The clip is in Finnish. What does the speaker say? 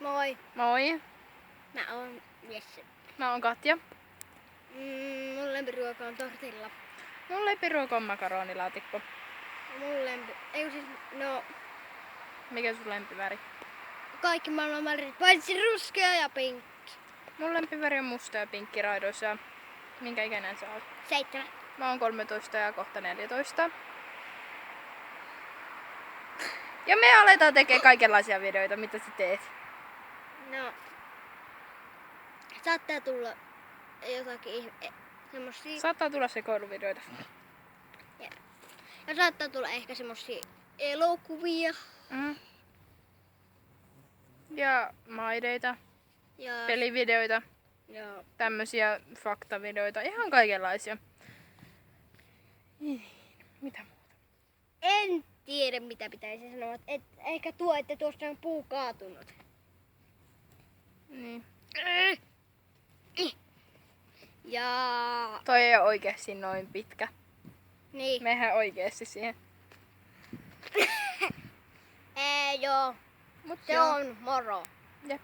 Moi. Moi. Mä oon Jesse. Mä oon Katja. Mun lempiruoka on tortilla. Mun lempiruoka on makaronilaatikko. Mun lempi... Mikä sun lempiväri? Kaikki maailman värit, paitsi ruskea ja pinkki. Mun lempiväri on musta ja pinkki raidoissa. Minkä ikäinen sä oot? 7. Mä oon 13 ja kohta 14. Ja me aletaan tekemään kaikenlaisia videoita, mitä sä teet. No. Saattaa tulla jotakin semmosia... Saattaa tulla sekoiluvideoita. Ja saattaa tulla ehkä semmosia elokuvia. Ja maideita, Ja... pelivideoita, Ja... tämmösiä faktavideoita, ihan kaikenlaisia. Mitä muuta? En tiedä mitä pitäisi sanoa. Ehkä tuo, että tuossa on puu kaatunut. Niin. Ja... Toi ei oo oikeesti noin pitkä. Niin. Mehän oikeesti siihen. Ei joo. Mut Se joo. on moro. Jep.